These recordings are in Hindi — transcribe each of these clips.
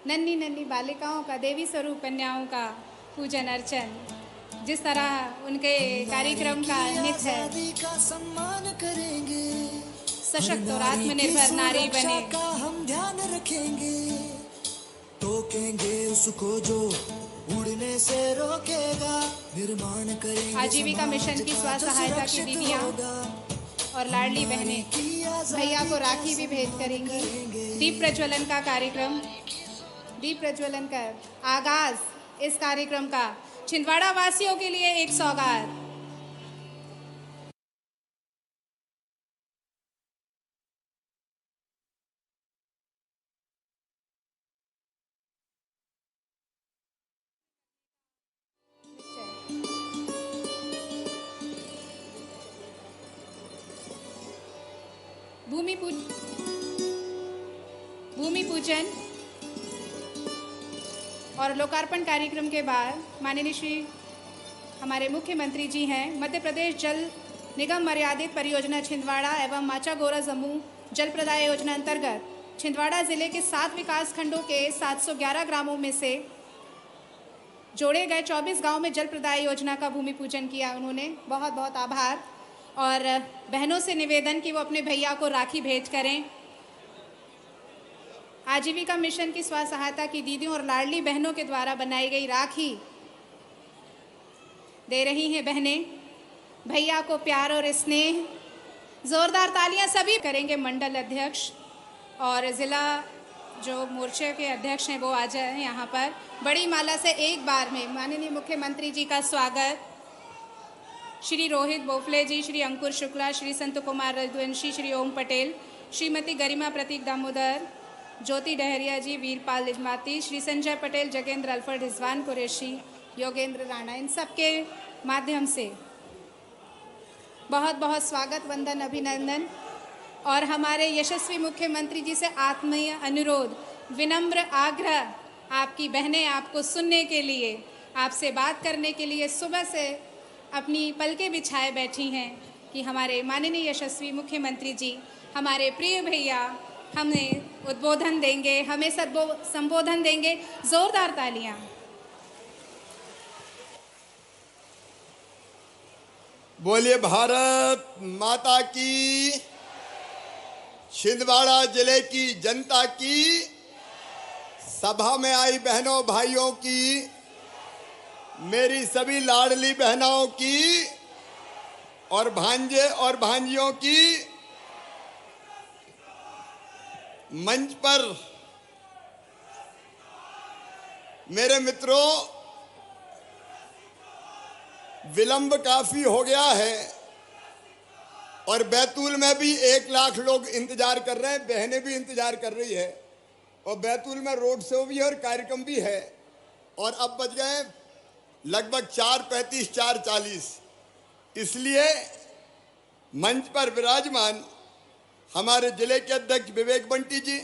नन्ही नन्ही बालिकाओं का, देवी स्वरूप कन्याओं का पूजन अर्चन, जिस तरह उनके कार्यक्रम का नित है, का सम्मान करेंगे, सशक्त और आत्मनिर्भर नारी बने, का हम ध्यान रखेंगे, टोकेंगे उसको जो उड़ने से रोकेगा, निर्माण करेंगे आजीविका मिशन की स्व सहायता की दीदियाँ और लाडली बहनें भैया को राखी भी भेंट करेंगी। दीप प्रज्वलन का कार्यक्रम, दीप प्रज्वलन कर आगाज इस कार्यक्रम का छिंदवाड़ा वासियों के लिए एक सौगात। भूमि पूजन और लोकार्पण कार्यक्रम के बाद माननीय श्री हमारे मुख्यमंत्री जी हैं मध्य प्रदेश जल निगम मर्यादित परियोजना छिंदवाड़ा एवं माचागोरा समूह जल प्रदाय योजना अंतर्गत छिंदवाड़ा जिले के 7 विकास खंडों के 711 ग्रामों में से जोड़े गए 24 गांव में जल प्रदाय योजना का भूमि पूजन किया उन्होंने। बहुत बहुत आभार। और बहनों से निवेदन कि वो अपने भैया को राखी भेंट करें। आजीविका मिशन की स्व सहायता की दीदियों और लाडली बहनों के द्वारा बनाई गई राखी दे रही हैं बहनें भैया को प्यार और स्नेह। जोरदार तालियां सभी करेंगे। मंडल अध्यक्ष और जिला जो मोर्चे के अध्यक्ष हैं वो आ जाए यहाँ पर। बड़ी माला से एक बार में माननीय मुख्यमंत्री जी का स्वागत। श्री रोहित बोफले जी, श्री अंकुर शुक्ला, श्री संत कुमार रघुवंशी, श्री ओम पटेल, श्रीमती गरिमा प्रतीक दामोदर, ज्योति डहरिया जी, वीरपाल लिजमाती, श्री संजय पटेल, जगेंद्र अल्फर्ड, रिजवान कुरैशी, योगेंद्र राणा, इन सबके माध्यम से बहुत बहुत स्वागत, वंदन, अभिनंदन। और हमारे यशस्वी मुख्यमंत्री जी से आत्मीय अनुरोध, विनम्र आग्रह, आपकी बहनें आपको सुनने के लिए, आपसे बात करने के लिए सुबह से अपनी पलकें बिछाए बैठी हैं कि हमारे माननीय यशस्वी मुख्यमंत्री जी, हमारे प्रिय भैया हमें उद्बोधन देंगे, हमें संबोधन देंगे। जोरदार तालियां। बोलिए भारत माता की, छिंदवाड़ा जिले की जनता की, सभा में आई बहनों भाइयों की, मेरी सभी लाडली बहनों की और भांजे और भांजियों की, मंच पर मेरे मित्रों, विलंब काफी हो गया है और बैतूल में भी 1 लाख लोग इंतजार कर रहे हैं, बहनें भी इंतजार कर रही है और बैतूल में रोड शो भी है और कार्यक्रम भी है। और अब बज गए लगभग 4:35 4:40, इसलिए मंच पर विराजमान हमारे जिले के अध्यक्ष विवेक बंटी जी,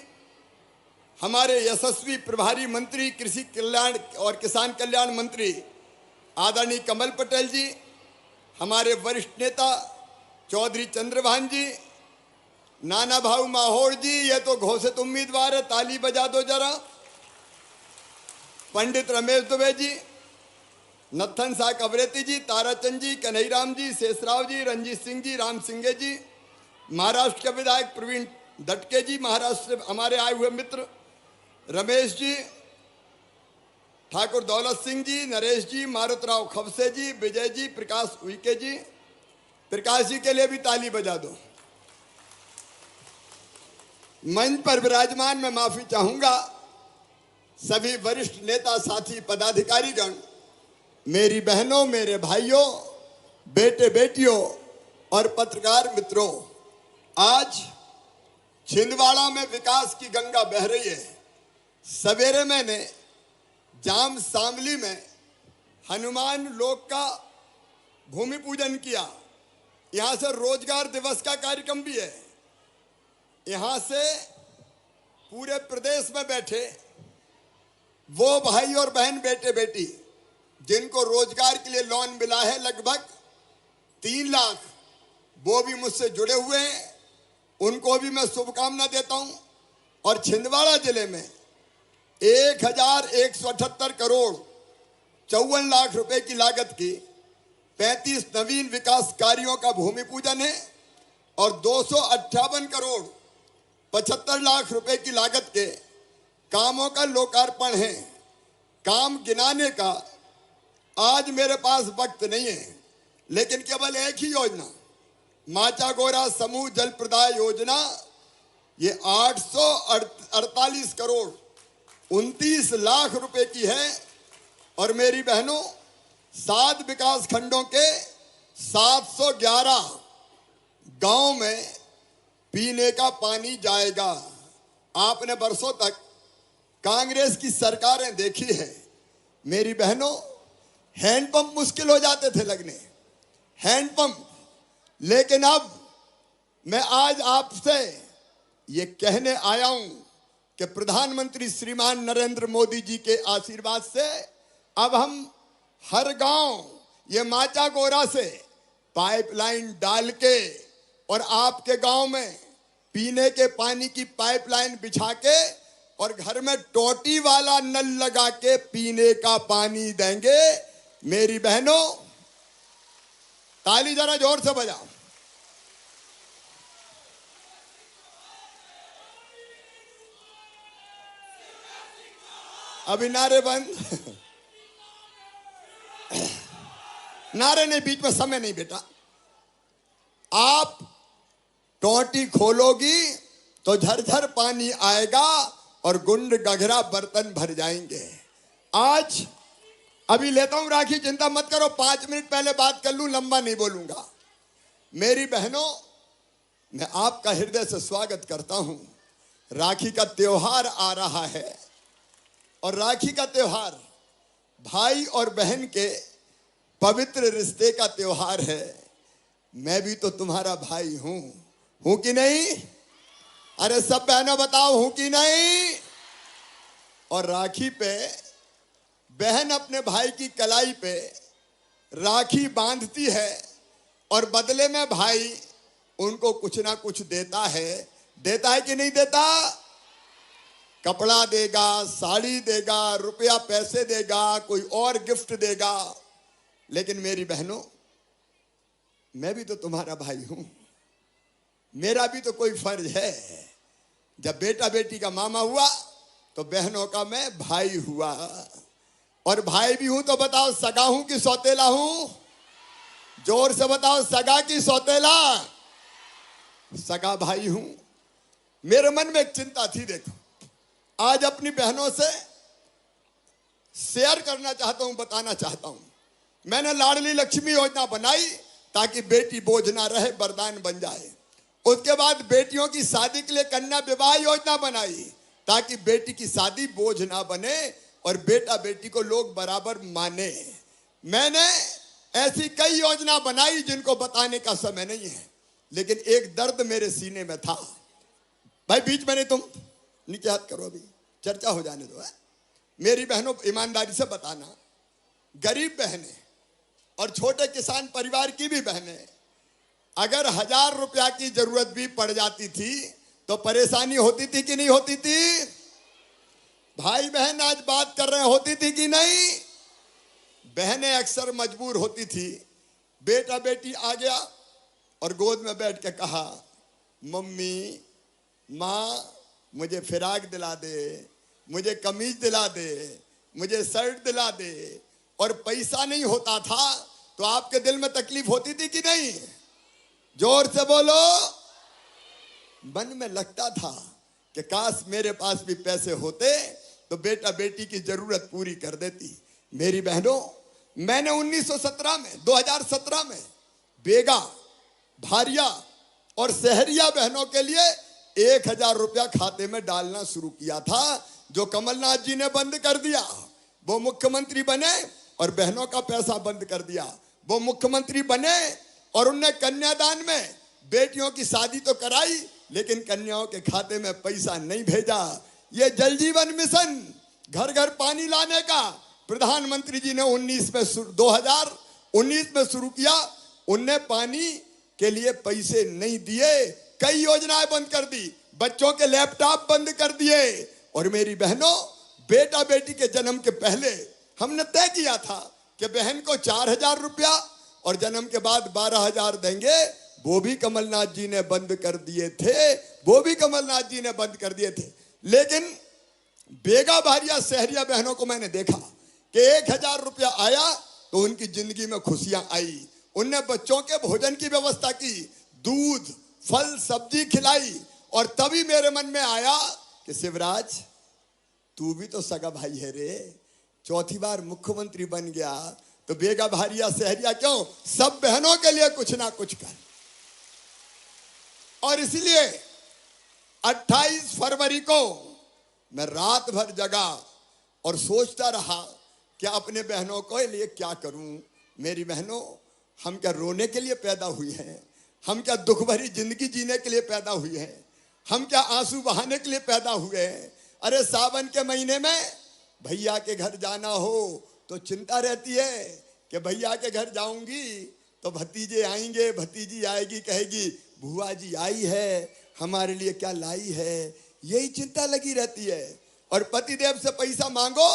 हमारे यशस्वी प्रभारी मंत्री कृषि कल्याण और किसान कल्याण मंत्री आदरणीय कमल पटेल जी, हमारे वरिष्ठ नेता चौधरी चंद्रभान जी, नाना भाऊ माहौर जी, ये तो घोषित उम्मीदवार है, ताली बजा दो जरा, पंडित रमेश दुबे जी, नत्थन शाह कवरेती जी, ताराचंद जी, कन्हैराम जी, शेषराव जी, रंजीत सिंह जी, राम सिंघे जी, महाराष्ट्र के विधायक प्रवीण दटके जी, महाराष्ट्र से हमारे आए हुए मित्र रमेश जी, ठाकुर दौलत सिंह जी, नरेश जी, मारुतराव खबसे जी, विजय जी, प्रकाश उइके जी, प्रकाश जी के लिए भी ताली बजा दो। मंच पर विराजमान मैं माफी चाहूंगा सभी वरिष्ठ नेता साथी पदाधिकारीगण, मेरी बहनों, मेरे भाइयों, बेटे बेटियों और पत्रकार मित्रों, आज छिंदवाड़ा में विकास की गंगा बह रही है। सवेरे मैंने जाम शामली में हनुमान लोक का भूमि पूजन किया। यहाँ से रोजगार दिवस का कार्यक्रम भी है। यहाँ से पूरे प्रदेश में बैठे वो भाई और बहन, बेटे बेटी जिनको रोजगार के लिए लोन मिला है लगभग 3 लाख, वो भी मुझसे जुड़े हुए हैं, उनको भी मैं शुभकामना देता हूं। और छिंदवाड़ा जिले में 1178 करोड़ 54 लाख रुपए की लागत की 35 नवीन विकास कार्यों का भूमि पूजन है और 258 करोड़ 75 लाख रुपए की लागत के कामों का लोकार्पण है। काम गिनाने का आज मेरे पास वक्त नहीं है, लेकिन केवल एक ही योजना माचा गोरा समूह जल प्रदाय योजना, ये 848 करोड़ 29 लाख रुपए की है। और मेरी बहनों, 7 विकास खंडों के 711 गांव में पीने का पानी जाएगा। आपने बरसों तक कांग्रेस की सरकारें देखी है मेरी बहनों, हैंडपंप मुश्किल हो जाते थे लगने, हैंडपंप। लेकिन अब मैं आज आपसे ये कहने आया हूं कि प्रधानमंत्री श्रीमान नरेंद्र मोदी जी के आशीर्वाद से अब हम हर गांव ये माचा गोरा से पाइपलाइन डाल के और आपके गांव में पीने के पानी की पाइपलाइन बिछा के और घर में टोटी वाला नल लगा के पीने का पानी देंगे। मेरी बहनों, ताली जरा जोर से बजाओ। अभी नारे बंद नारे नहीं, बीच में समय नहीं बेटा। आप टोटी खोलोगी तो झरझर पानी आएगा और गुंड गघरा बर्तन भर जाएंगे। आज अभी लेता हूं राखी, चिंता मत करो, 5 मिनट पहले बात कर लूं, लंबा नहीं बोलूंगा। मेरी बहनों, मैं आपका हृदय से स्वागत करता हूं। राखी का त्योहार आ रहा है और राखी का त्योहार भाई और बहन के पवित्र रिश्ते का त्योहार है। मैं भी तो तुम्हारा भाई हूं कि नहीं? अरे सब बहनों बताओ, हूं कि नहीं? और राखी पे बहन अपने भाई की कलाई पे राखी बांधती है और बदले में भाई उनको कुछ ना कुछ देता है। देता है कि नहीं देता? कपड़ा देगा, साड़ी देगा, रुपया पैसे देगा, कोई और गिफ्ट देगा। लेकिन मेरी बहनों, मैं भी तो तुम्हारा भाई हूं, मेरा भी तो कोई फर्ज है। जब बेटा बेटी का मामा हुआ तो बहनों का मैं भाई हुआ। और भाई भी हूं तो बताओ, सगा हूं कि सौतेला हूं? जोर से बताओ, सगा कि सौतेला? सगा भाई हूं। मेरे मन में एक चिंता थी, देखो आज अपनी बहनों से शेयर करना चाहता हूं, बताना चाहता हूं। मैंने लाडली लक्ष्मी योजना बनाई ताकि बेटी बोझ ना रहे, वरदान बन जाए। उसके बाद बेटियों की शादी के लिए कन्या विवाह योजना बनाई ताकि बेटी की शादी बोझ ना बने और बेटा बेटी को लोग बराबर माने। मैंने ऐसी कई योजना बनाई जिनको बताने का समय नहीं है, लेकिन एक दर्द मेरे सीने में था। भाई बीच में नहीं, तुम नीचे हाथ करो, अभी चर्चा हो जाने दो। मेरी बहनों, ईमानदारी से बताना, गरीब बहनें और छोटे किसान परिवार की भी बहनें, अगर 1000 रुपया की जरूरत भी पड़ जाती थी तो परेशानी होती थी कि नहीं होती थी? भाई बहन आज बात कर रहे हैं, होती थी कि नहीं? बहनें अक्सर मजबूर होती थी। बेटा बेटी आ गया और गोद में बैठ के कहा, मम्मी, माँ मुझे फिराक दिला दे, मुझे कमीज दिला दे, मुझे शर्ट दिला दे। और पैसा नहीं होता था तो आपके दिल में तकलीफ होती थी कि नहीं? जोर से बोलो। मन में लगता था कि काश मेरे पास भी पैसे होते तो बेटा बेटी की जरूरत पूरी कर देती। मेरी बहनों, मैंने 2017 में बेगा, भारिया और शहरिया बहनों के लिए 1000 रुपया खाते में डालना शुरू किया था, जो कमलनाथ जी ने बंद कर दिया। वो मुख्यमंत्री बने और बहनों का पैसा बंद कर दिया। वो मुख्यमंत्री बने और उनने कन्यादान में बेटियों की शादी तो कराई, लेकिन कन्याओं के खाते में पैसा नहीं भेजा। ये जल जीवन मिशन, घर घर पानी लाने का प्रधानमंत्री जी ने 2019 में शुरू किया। उनने पानी के लिए पैसे नहीं दिए, कई योजनाएं बंद कर दी, बच्चों के लैपटॉप बंद कर दिए। और मेरी बहनों, बेटा बेटी के जन्म के पहले हमने तय किया था कि बहन को 4,000 रुपया और जन्म के बाद 12,000 देंगे। वो भी कमलनाथ जी ने बंद कर दिए थे, वो भी कमलनाथ जी ने बंद कर दिए थे। लेकिन बेगा भारिया शहरिया बहनों को मैंने देखा कि 1,000 रुपया आया तो उनकी जिंदगी में खुशियां आई। उनने बच्चों के भोजन की व्यवस्था की, दूध फल सब्जी खिलाई। और तभी मेरे मन में आया कि शिवराज, तू भी तो सगा भाई है रे, चौथी बार मुख्यमंत्री बन गया तो बेगा भारिया शहरिया क्यों, सब बहनों के लिए कुछ ना कुछ कर। और इसलिए 28 फरवरी को मैं रात भर जगा और सोचता रहा कि अपने बहनों के लिए क्या करूं। मेरी बहनों, हम क्या रोने के लिए पैदा हुई हैं? हम क्या दुख भरी जिंदगी जीने के लिए पैदा हुई हैं? हम क्या आंसू बहाने के लिए पैदा हुए हैं? अरे सावन के महीने में भैया के घर जाना हो तो चिंता रहती है कि भैया के घर जाऊंगी तो भतीजे आएंगे, भतीजी आएगी, कहेगी बुआ जी आई है, हमारे लिए क्या लाई है, यही चिंता लगी रहती है। और पतिदेव से पैसा मांगो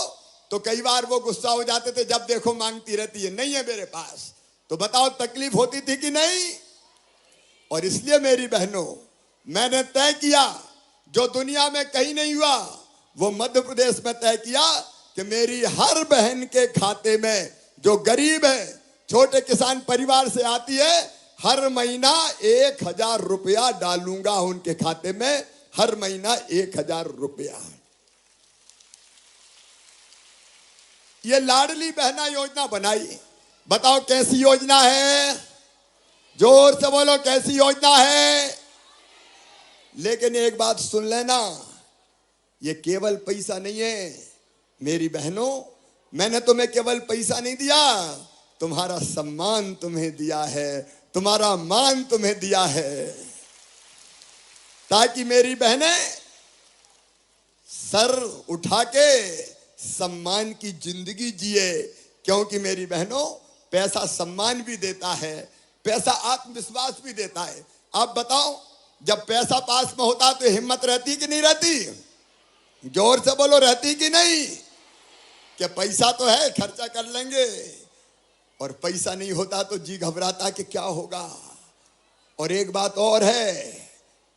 तो कई बार वो गुस्सा हो जाते थे, जब देखो मांगती रहती है, नहीं है मेरे पास। तो बताओ तकलीफ होती थी कि नहीं? और इसलिए मेरी बहनों, मैंने तय किया, जो दुनिया में कहीं नहीं हुआ वो मध्य प्रदेश में तय किया कि मेरी हर बहन के खाते में, जो गरीब है, छोटे किसान परिवार से आती है, हर महीना 1,000 रुपया डालूंगा उनके खाते में, हर महीना 1,000 रुपया। ये लाडली बहना योजना बनाई। बताओ कैसी योजना है? जोर से बोलो, कैसी योजना है? लेकिन एक बात सुन लेना, ये केवल पैसा नहीं है मेरी बहनों। मैंने तुम्हें केवल पैसा नहीं दिया, तुम्हारा सम्मान तुम्हें दिया है, तुम्हारा मान तुम्हें दिया है, ताकि मेरी बहनें सर उठा के सम्मान की जिंदगी जिए। क्योंकि मेरी बहनों, पैसा सम्मान भी देता है, पैसा आत्मविश्वास भी देता है। आप बताओ, जब पैसा पास में होता तो हिम्मत रहती कि नहीं रहती? जोर से बोलो, रहती कि नहीं? कि पैसा तो है, खर्चा कर लेंगे, और पैसा नहीं होता तो जी घबराता कि क्या होगा। और एक बात और है,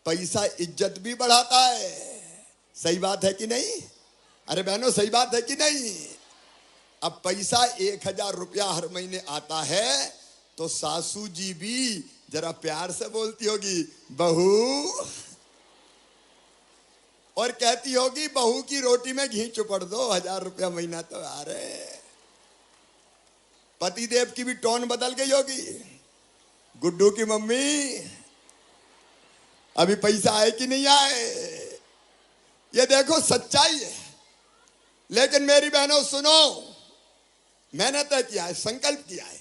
पैसा इज्जत भी बढ़ाता है। सही बात है कि नहीं? अरे बहनों, सही बात है कि नहीं? अब पैसा 1,000 रुपया हर महीने आता है तो सासू जी भी जरा प्यार से बोलती होगी, बहू, और कहती होगी बहू की रोटी में घी चुपड़ दो, 1,000 रुपया महीना तो आ रहे। पतिदेव की भी टोन बदल गई होगी, गुड्डू की मम्मी अभी पैसा आए कि नहीं आए? ये देखो सच्चाई है। लेकिन मेरी बहनों सुनो, मैंने तय किया है, संकल्प किया है,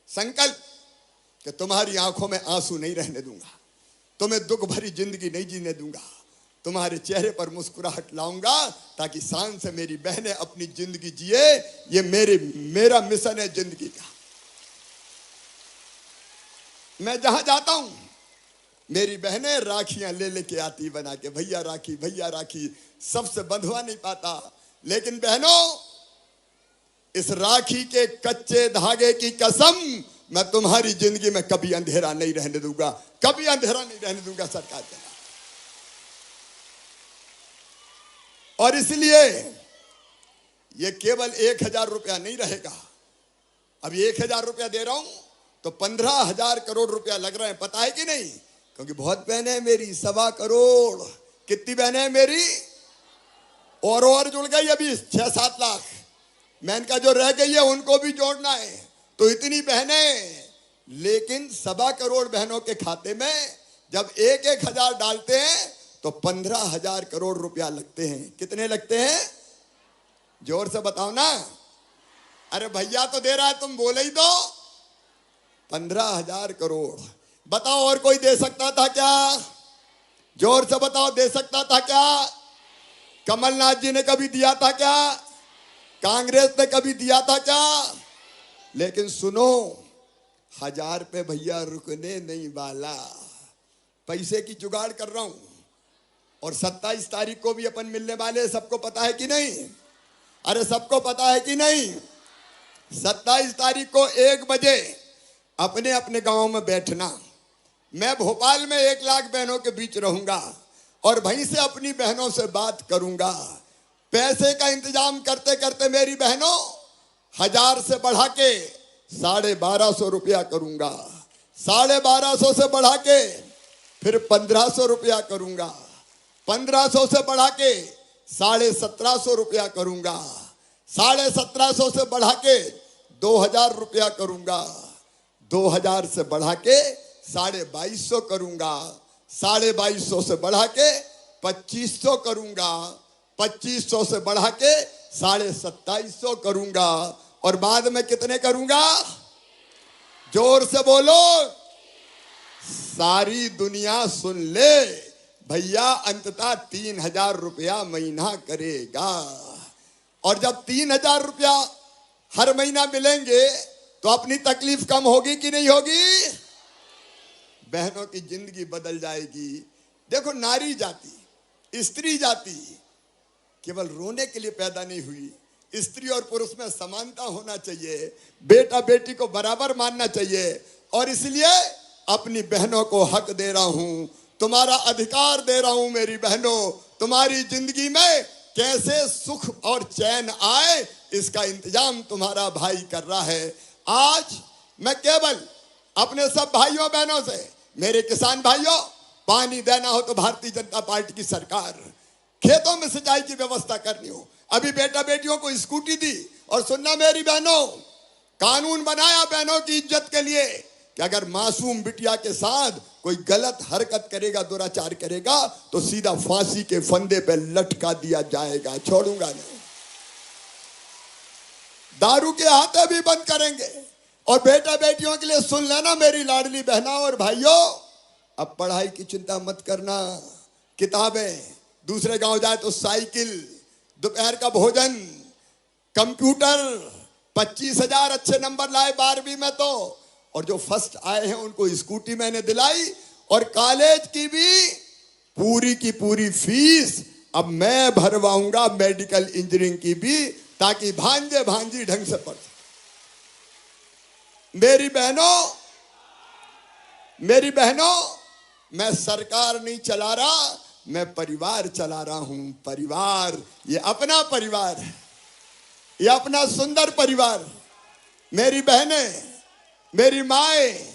संकल्प कि तुम्हारी आंखों में आंसू नहीं रहने दूंगा, तुम्हें दुख भरी जिंदगी नहीं जीने दूंगा, तुम्हारे चेहरे पर मुस्कुराहट लाऊंगा ताकि शान से मेरी बहनें अपनी जिंदगी जिए। ये मेरा मिशन है जिंदगी का। मैं जहां जाता हूं मेरी बहनें राखियां ले लेके आती बना के, भैया राखी, भैया राखी। सबसे बंधवा नहीं पाता, लेकिन बहनों, इस राखी के कच्चे धागे की कसम, मैं तुम्हारी जिंदगी में कभी अंधेरा नहीं रहने दूंगा, कभी अंधेरा नहीं रहने दूंगा सरकार के। और इसलिए ये केवल 1,000 रुपया नहीं रहेगा। अब 1,000 रुपया दे रहा हूं तो 15,000 करोड़ रुपया लग रहे हैं, पता है कि नहीं? क्योंकि बहुत बहनें हैं मेरी, 1.25 करोड़। कितनी बहनें हैं मेरी? और जुड़ गई अभी 6-7 लाख। मैंने कहा जो रह गई है उनको भी जोड़ना है, तो इतनी बहनें। लेकिन 1.25 करोड़ बहनों के खाते में जब 1,000 डालते हैं तो 15,000 करोड़ रुपया लगते हैं। कितने लगते हैं? जोर से बताओ ना। अरे भैया तो दे रहा है, तुम बोले ही तो। 15,000 करोड़। बताओ और कोई दे सकता था क्या? जोर से बताओ, दे सकता था क्या? कमलनाथ जी ने कभी दिया था क्या? कांग्रेस ने कभी दिया था क्या? लेकिन सुनो, 1,000 पे भैया रुकने नहीं वाला। पैसे की जुगाड़ कर रहा हूं, और 27 तारीख को भी अपन मिलने वाले, सबको पता है कि नहीं? अरे सबको पता है कि नहीं? 27 तारीख को 1 बजे अपने अपने गांव में बैठना। मैं भोपाल में 1 लाख बहनों के बीच रहूंगा और वहीं से अपनी बहनों से बात करूंगा। पैसे का इंतजाम करते करते मेरी बहनों 1000 से बढ़ा के 1250 रुपया करूंगा, 1250 से बढ़ा के फिर 1500 रुपया करूंगा, 1500 से बढ़ा के 1750 रुपया करूंगा, 1750 से बढ़ा के 2000 रुपया करूंगा, 2000 से बढ़ा के 2250 करूंगा, 2250 से बढ़ा के 2500 करूंगा, 2500 से बढ़ा के 2750 करूंगा और बाद में कितने करूंगा? जोर से बोलो, सारी दुनिया सुन ले, भैया अंततः 3000 रुपया महीना करेगा। और जब 3000 रुपया हर महीना मिलेंगे तो अपनी तकलीफ कम होगी कि नहीं होगी? बहनों की जिंदगी बदल जाएगी। देखो, नारी जाति, स्त्री जाति केवल रोने के लिए पैदा नहीं हुई। स्त्री और पुरुष में समानता होना चाहिए, बेटा बेटी को बराबर मानना चाहिए। और इसलिए अपनी बहनों को हक दे रहा हूं, तुम्हारा अधिकार दे रहा हूं। मेरी बहनों, तुम्हारी जिंदगी में कैसे सुख और चैन आए, इसका इंतजाम तुम्हारा भाई कर रहा है। आज मैं केवल अपने सब भाइयों बहनों से, मेरे किसान भाइयों, पानी देना हो तो भारतीय जनता पार्टी की सरकार, खेतों में सिंचाई की व्यवस्था करनी हो, अभी बेटा बेटियों को स्कूटी दी। और सुनना मेरी बहनों, कानून बनाया बहनों की इज्जत के लिए कि अगर मासूम बिटिया के साथ कोई गलत हरकत करेगा, दुराचार करेगा, तो सीधा फांसी के फंदे पे लटका दिया जाएगा, छोड़ूंगा नहीं। दारू के हाथे भी बंद करेंगे। और बेटा बेटियों के लिए सुन लेना मेरी लाडली बहना और भाइयों, अब पढ़ाई की चिंता मत करना। किताबें, दूसरे गांव जाए तो साइकिल, दोपहर का भोजन, कंप्यूटर, 25,000 अच्छे नंबर लाए 12वीं में तो, और जो फर्स्ट आए हैं उनको स्कूटी मैंने दिलाई। और कॉलेज की भी पूरी की पूरी फीस अब मैं भरवाऊंगा, मेडिकल इंजीनियरिंग की भी, ताकि भांजे भांजी ढंग से पढ़। मेरी बहनों, मैं सरकार नहीं चला रहा, मैं परिवार चला रहा हूं। परिवार, ये अपना परिवार है, ये अपना सुंदर परिवार। मेरी बहनें, मेरी माएं,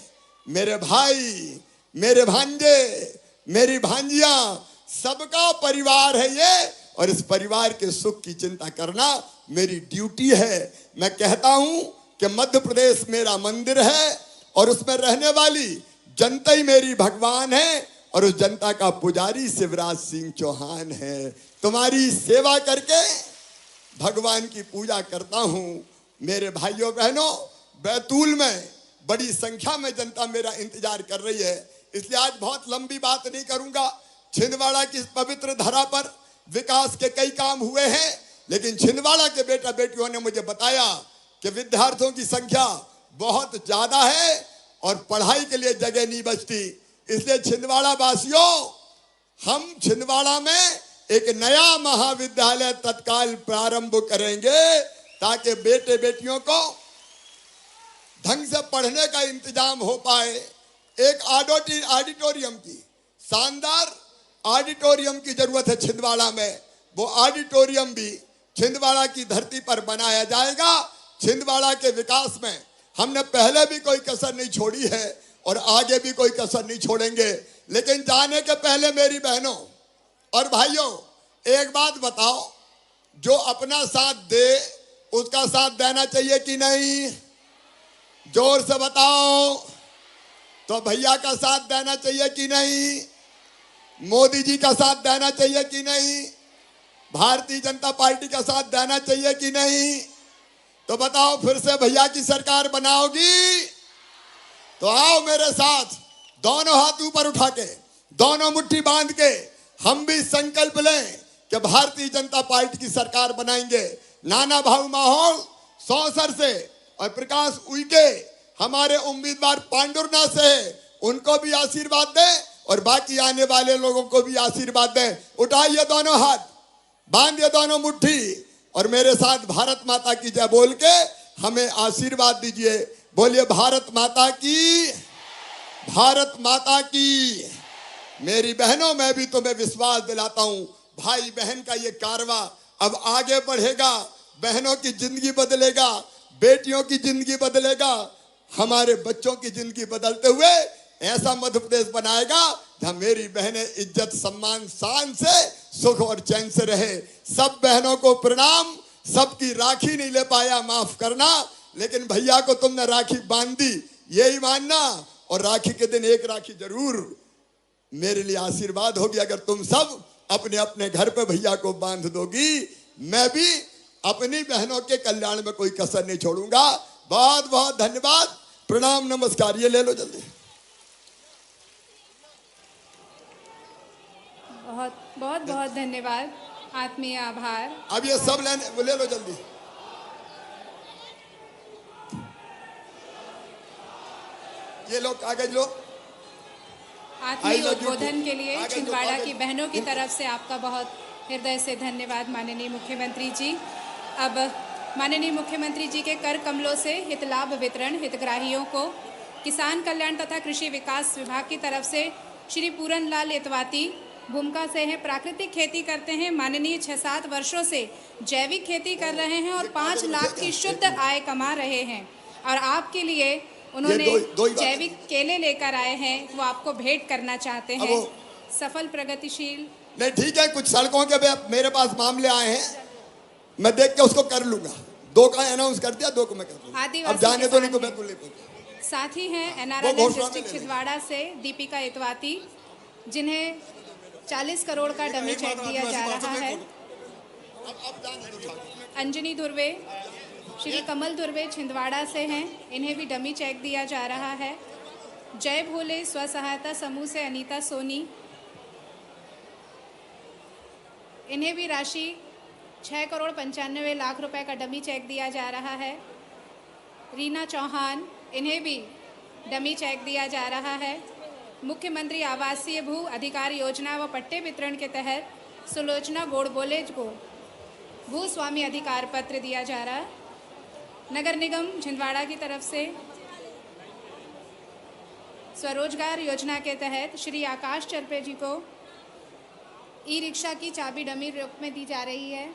मेरे भाई, मेरे भांजे, मेरी भांजियां, सबका परिवार है ये। और इस परिवार के सुख की चिंता करना मेरी ड्यूटी है। मैं कहता हूं कि मध्य प्रदेश मेरा मंदिर है और उसमें रहने वाली जनता ही मेरी भगवान है और उस जनता का पुजारी शिवराज सिंह चौहान है। तुम्हारी सेवा करके भगवान की पूजा करता हूं। मेरे भाइयों बहनों, बैतूल में बड़ी संख्या में जनता मेरा इंतजार कर रही है, इसलिए आज बहुत लंबी बात नहीं करूंगा। छिंदवाड़ा की पवित्र धरा पर विकास के कई काम हुए हैं, लेकिन छिंदवाड़ा के बेटा बेटियों ने मुझे बताया कि विद्यार्थियों की संख्या बहुत ज्यादा है और पढ़ाई के लिए जगह नहीं बचती। इसलिए छिंदवाड़ा वासियों, हम छिंदवाड़ा में एक नया महाविद्यालय तत्काल प्रारंभ करेंगे ताकि बेटे बेटियों को ढंग से पढ़ने का इंतजाम हो पाए। एक ऑडिटोरियम की, शानदार ऑडिटोरियम की जरूरत है छिंदवाड़ा में। वो ऑडिटोरियम भी छिंदवाड़ा की धरती पर बनाया जाएगा। छिंदवाड़ा के विकास में हमने पहले भी कोई कसर नहीं छोड़ी है और आगे भी कोई कसर नहीं छोड़ेंगे। लेकिन जाने के पहले मेरी बहनों और भाइयों, एक बात बताओ, जो अपना साथ दे उसका साथ देना चाहिए कि नहीं? जोर से बताओ। तो भैया का साथ देना चाहिए कि नहीं? मोदी जी का साथ देना चाहिए कि नहीं? भारतीय जनता पार्टी का साथ देना चाहिए कि नहीं? तो बताओ, फिर से भैया की सरकार बनाओगी? तो आओ मेरे साथ, दोनों हाथ ऊपर उठा के, दोनों मुट्ठी बांध के हम भी संकल्प लें कि भारतीय जनता पार्टी की सरकार बनाएंगे। नाना भाऊ माहौल सौसर से और प्रकाश उइके हमारे उम्मीदवार पांडुरना से, उनको भी आशीर्वाद दें और बाकी आने वाले लोगों को भी आशीर्वाद दें। उठाइए दोनों हाथ, बांधिए दोनों मुट्ठी और मेरे साथ भारत माता की जय बोल के हमें आशीर्वाद दीजिए। बोलिए भारत माता की, भारत माता की। मेरी बहनों, मैं भी तुम्हें विश्वास दिलाता हूं, भाई बहन का ये कारवां अब आगे बढ़ेगा। बहनों की जिंदगी बदलेगा, बेटियों की जिंदगी बदलेगा, हमारे बच्चों की जिंदगी बदलते हुए ऐसा मध्य प्रदेश बनाएगा जहां मेरी बहनें इज्जत सम्मान शान से सुख और चैन से रहे। सब बहनों को प्रणाम। सबकी राखी नहीं ले पाया, माफ करना, लेकिन भैया को तुमने राखी बांध दी, यही मानना। और राखी के दिन एक राखी जरूर मेरे लिए आशीर्वाद होगी अगर तुम सब अपने अपने घर पे भैया को बांध दोगी। मैं भी अपनी बहनों के कल्याण में कोई कसर नहीं छोड़ूंगा। बहुत बहुत धन्यवाद, प्रणाम, नमस्कार। ये ले लो जल्दी। बहुत बहुत बहुत धन्यवाद, आत्मीय आभार। अब ये सब ले लो जल्दी। ये लो कागज लो। आत्मीय उद्बोधन के लिए छिंदवाड़ा की बहनों की तरफ से आपका बहुत हृदय से धन्यवाद माननीय मुख्यमंत्री जी। अब माननीय मुख्यमंत्री जी के कर कमलों से हित लाभ वितरण हितग्राहियों को किसान कल्याण तथा कृषि विकास विभाग की तरफ से श्री पूरन लाल इतवाती भूमिका से हैं, प्राकृतिक खेती करते हैं, माननीय 6-7 वर्षों से जैविक खेती कर रहे हैं और 5 लाख की शुद्ध आय कमा रहे हैं। और आपके लिए उन्होंने जैविक केले लेकर आए हैं, वो आपको भेंट करना चाहते हैं। सफल प्रगतिशील नहीं, ठीक है, कुछ सड़कों के मेरे पास मामले आए हैं, मैं देख के उसको कर लूंगा। 2 का अनाउंस कर दिया, 2 को मैं कर दूंगा। अब जाने तो नहीं तो मैं को ले। साथ ही हैं एनआरएल डिस्ट्रिक्ट छिंदवाड़ा से दीपिका इतवाती, जिन्हें 40 करोड़ का डमी चेक दिया जा रहा है। अंजनी धुर्वे, श्री कमल धुर्वे छिंदवाड़ा से हैं, इन्हें भी डमी चेक दिया जा रहा है। जय भोले स्व सहायता समूह से अनीता सोनी, इन्हें भी राशि 6 करोड़ 95 लाख रुपए का डमी चेक दिया जा रहा है। रीना चौहान, इन्हें भी डमी चेक दिया जा रहा है। मुख्यमंत्री आवासीय भू अधिकार योजना व पट्टे वितरण के तहत सुलोचना गोड़बोले को भू स्वामी अधिकार पत्र दिया जा रहा है। नगर निगम छिंदवाड़ा की तरफ से स्वरोजगार योजना के तहत श्री आकाश चरपे जी को ई रिक्शा की चाबी डमी रूप में दी जा रही है।